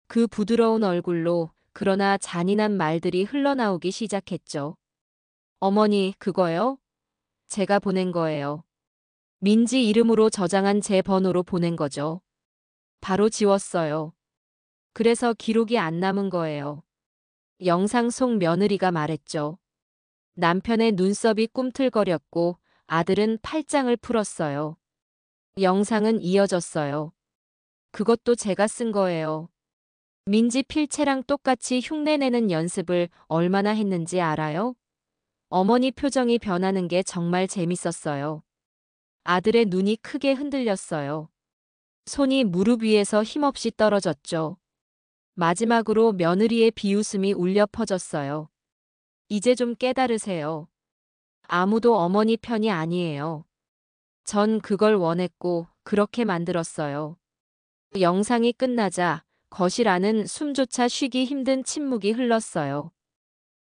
그 부드러운 얼굴로 그러나 잔인한 말들이 흘러나오기 시작했죠. 어머니, 그거요? 제가 보낸 거예요. 민지 이름으로 저장한 제 번호로 보낸 거죠. 바로 지웠어요. 그래서 기록이 안 남은 거예요. 영상 속 며느리가 말했죠. 남편의 눈썹이 꿈틀거렸고 아들은 팔짱을 풀었어요. 영상은 이어졌어요. 그것도 제가 쓴 거예요. 민지 필체랑 똑같이 흉내내는 연습을 얼마나 했는지 알아요? 어머니 표정이 변하는 게 정말 재밌었어요. 아들의 눈이 크게 흔들렸어요. 손이 무릎 위에서 힘없이 떨어졌죠. 마지막으로 며느리의 비웃음이 울려 퍼졌어요. 이제 좀 깨달으세요. 아무도 어머니 편이 아니에요. 전 그걸 원했고 그렇게 만들었어요. 영상이 끝나자 거실 안은 숨조차 쉬기 힘든 침묵이 흘렀어요.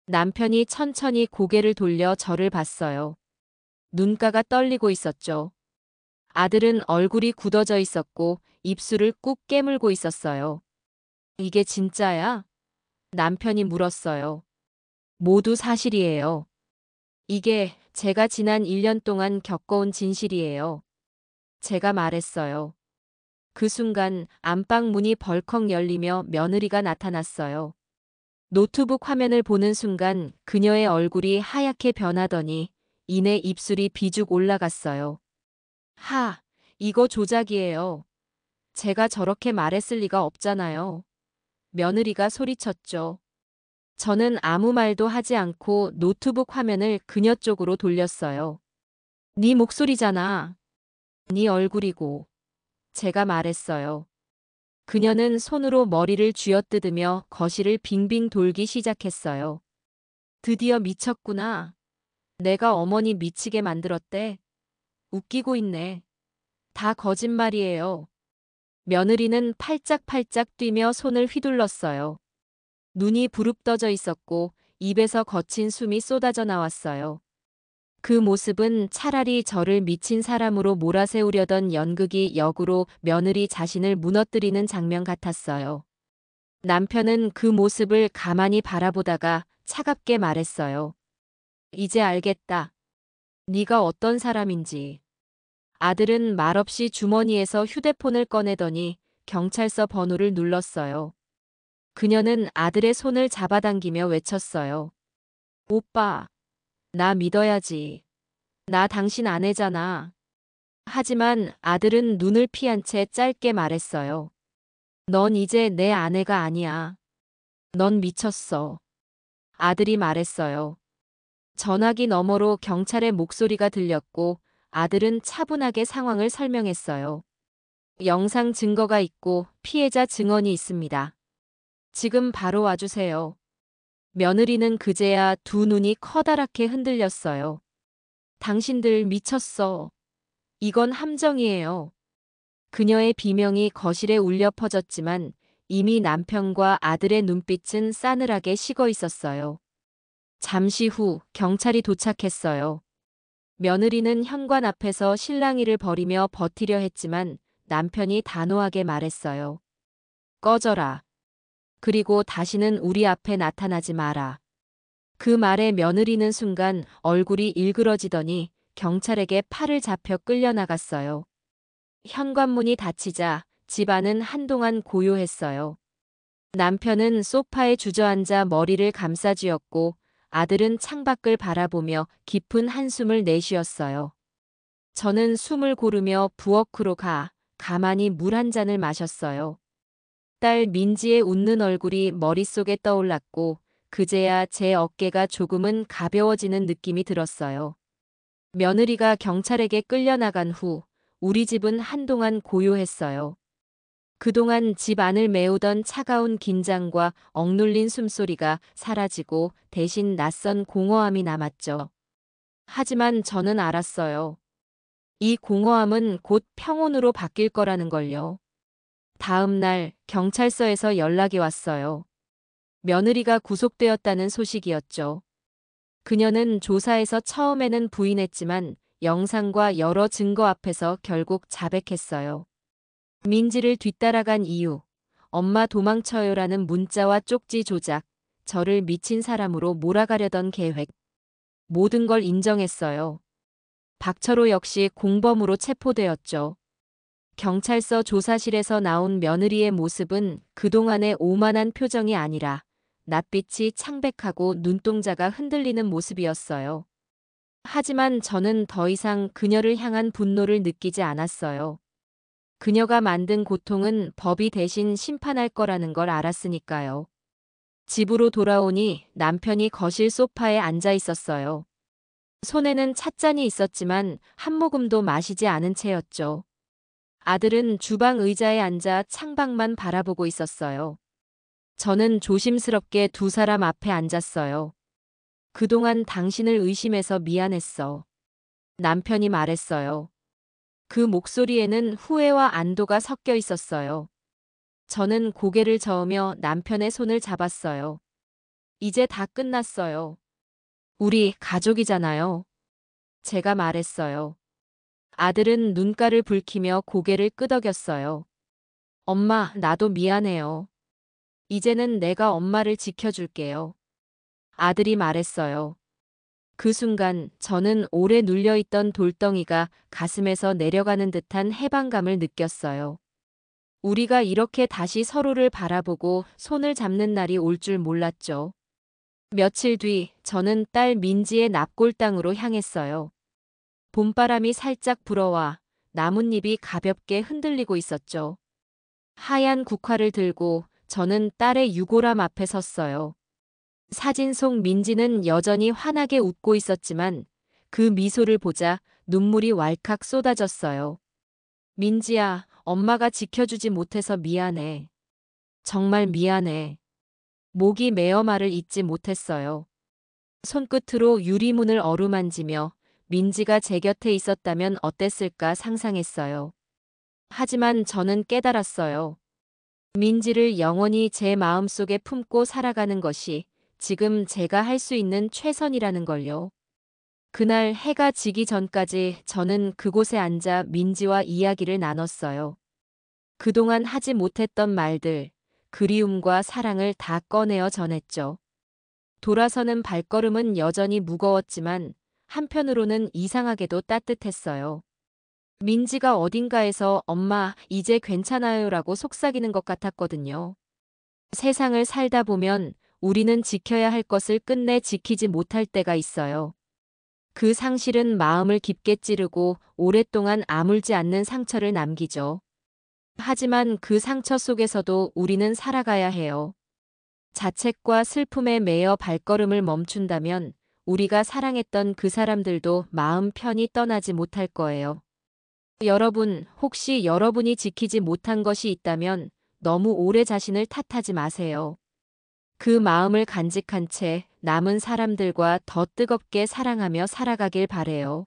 남편이 천천히 고개를 돌려 저를 봤어요. 눈가가 떨리고 있었죠. 아들은 얼굴이 굳어져 있었고 입술을 꾹 깨물고 있었어요. 이게 진짜야? 남편이 물었어요. 모두 사실이에요. 이게 제가 지난 1년 동안 겪어온 진실이에요. 제가 말했어요. 그 순간 안방 문이 벌컥 열리며 며느리가 나타났어요. 노트북 화면을 보는 순간 그녀의 얼굴이 하얗게 변하더니 이내 입술이 비죽 올라갔어요. 이거 조작이에요. 제가 저렇게 말했을 리가 없잖아요. 며느리가 소리쳤죠. 저는 아무 말도 하지 않고 노트북 화면을 그녀 쪽으로 돌렸어요. 네 목소리잖아. 네 얼굴이고. 제가 말했어요. 그녀는 손으로 머리를 쥐어뜯으며 거실을 빙빙 돌기 시작했어요. 드디어 미쳤구나. 내가 어머니 미치게 만들었대. 웃기고 있네. 다 거짓말이에요. 며느리는 팔짝팔짝 뛰며 손을 휘둘렀어요. 눈이 부릅떠져 있었고 입에서 거친 숨이 쏟아져 나왔어요. 그 모습은 차라리 저를 미친 사람으로 몰아세우려던 연극이 역으로 며느리 자신을 무너뜨리는 장면 같았어요. 남편은 그 모습을 가만히 바라보다가 차갑게 말했어요. 이제 알겠다. 네가 어떤 사람인지. 아들은 말없이 주머니에서 휴대폰을 꺼내더니 경찰서 번호를 눌렀어요. 그녀는 아들의 손을 잡아당기며 외쳤어요. 오빠, 나 믿어야지. 나 당신 아내잖아. 하지만 아들은 눈을 피한 채 짧게 말했어요. 넌 이제 내 아내가 아니야. 넌 미쳤어. 아들이 말했어요. 전화기 너머로 경찰의 목소리가 들렸고 아들은 차분하게 상황을 설명했어요. 영상 증거가 있고 피해자 증언이 있습니다. 지금 바로 와주세요. 며느리는 그제야 두 눈이 커다랗게 흔들렸어요. 당신들 미쳤어. 이건 함정이에요. 그녀의 비명이 거실에 울려 퍼졌지만 이미 남편과 아들의 눈빛은 싸늘하게 식어 있었어요. 잠시 후 경찰이 도착했어요. 며느리는 현관 앞에서 실랑이를 벌이며 버티려 했지만 남편이 단호하게 말했어요. 꺼져라. 그리고 다시는 우리 앞에 나타나지 마라. 그 말에 며느리는 순간 얼굴이 일그러지더니 경찰에게 팔을 잡혀 끌려나갔어요. 현관문이 닫히자 집안은 한동안 고요했어요. 남편은 소파에 주저앉아 머리를 감싸쥐었고 아들은 창밖을 바라보며 깊은 한숨을 내쉬었어요. 저는 숨을 고르며 부엌으로 가만히 물 한 잔을 마셨어요. 딸 민지의 웃는 얼굴이 머릿속에 떠올랐고 그제야 제 어깨가 조금은 가벼워지는 느낌이 들었어요. 며느리가 경찰에게 끌려나간 후 우리 집은 한동안 고요했어요. 그동안 집 안을 메우던 차가운 긴장과 억눌린 숨소리가 사라지고 대신 낯선 공허함이 남았죠. 하지만 저는 알았어요. 이 공허함은 곧 평온으로 바뀔 거라는 걸요. 다음 날 경찰서에서 연락이 왔어요. 며느리가 구속되었다는 소식이었죠. 그녀는 조사에서 처음에는 부인했지만 영상과 여러 증거 앞에서 결국 자백했어요. 민지를 뒤따라간 이유, 엄마 도망쳐요라는 문자와 쪽지 조작, 저를 미친 사람으로 몰아가려던 계획, 모든 걸 인정했어요. 박철호 역시 공범으로 체포되었죠. 경찰서 조사실에서 나온 며느리의 모습은 그동안의 오만한 표정이 아니라 낯빛이 창백하고 눈동자가 흔들리는 모습이었어요. 하지만 저는 더 이상 그녀를 향한 분노를 느끼지 않았어요. 그녀가 만든 고통은 법이 대신 심판할 거라는 걸 알았으니까요. 집으로 돌아오니 남편이 거실 소파에 앉아 있었어요. 손에는 찻잔이 있었지만 한 모금도 마시지 않은 채였죠. 아들은 주방 의자에 앉아 창밖만 바라보고 있었어요. 저는 조심스럽게 두 사람 앞에 앉았어요. 그동안 당신을 의심해서 미안했어. 남편이 말했어요. 그 목소리에는 후회와 안도가 섞여 있었어요. 저는 고개를 저으며 남편의 손을 잡았어요. 이제 다 끝났어요. 우리 가족이잖아요. 제가 말했어요. 아들은 눈가를 붉히며 고개를 끄덕였어요. 엄마, 나도 미안해요. 이제는 내가 엄마를 지켜줄게요. 아들이 말했어요. 그 순간 저는 오래 눌려있던 돌덩이가 가슴에서 내려가는 듯한 해방감을 느꼈어요. 우리가 이렇게 다시 서로를 바라보고 손을 잡는 날이 올 줄 몰랐죠. 며칠 뒤 저는 딸 민지의 납골당으로 향했어요. 봄바람이 살짝 불어와 나뭇잎이 가볍게 흔들리고 있었죠. 하얀 국화를 들고 저는 딸의 유골함 앞에 섰어요. 사진 속 민지는 여전히 환하게 웃고 있었지만 그 미소를 보자 눈물이 왈칵 쏟아졌어요. 민지야, 엄마가 지켜주지 못해서 미안해. 정말 미안해. 목이 메어 말을 잇지 못했어요. 손끝으로 유리문을 어루만지며 민지가 제 곁에 있었다면 어땠을까 상상했어요. 하지만 저는 깨달았어요. 민지를 영원히 제 마음속에 품고 살아가는 것이 지금 제가 할 수 있는 최선이라는 걸요. 그날 해가 지기 전까지 저는 그곳에 앉아 민지와 이야기를 나눴어요. 그동안 하지 못했던 말들, 그리움과 사랑을 다 꺼내어 전했죠. 돌아서는 발걸음은 여전히 무거웠지만 한편으로는 이상하게도 따뜻했어요. 민지가 어딘가에서 엄마, 이제 괜찮아요라고 속삭이는 것 같았거든요. 세상을 살다 보면 우리는 지켜야 할 것을 끝내 지키지 못할 때가 있어요. 그 상실은 마음을 깊게 찌르고 오랫동안 아물지 않는 상처를 남기죠. 하지만 그 상처 속에서도 우리는 살아가야 해요. 자책과 슬픔에 매여 발걸음을 멈춘다면 우리가 사랑했던 그 사람들도 마음 편히 떠나지 못할 거예요. 여러분, 혹시 여러분이 지키지 못한 것이 있다면 너무 오래 자신을 탓하지 마세요. 그 마음을 간직한 채 남은 사람들과 더 뜨겁게 사랑하며 살아가길 바래요.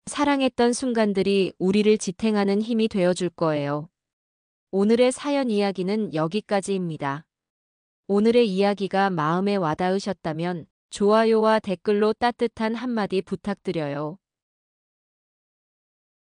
사랑했던 순간들이 우리를 지탱하는 힘이 되어줄 거예요. 오늘의 사연 이야기는 여기까지입니다. 오늘의 이야기가 마음에 와닿으셨다면 좋아요와 댓글로 따뜻한 한마디 부탁드려요.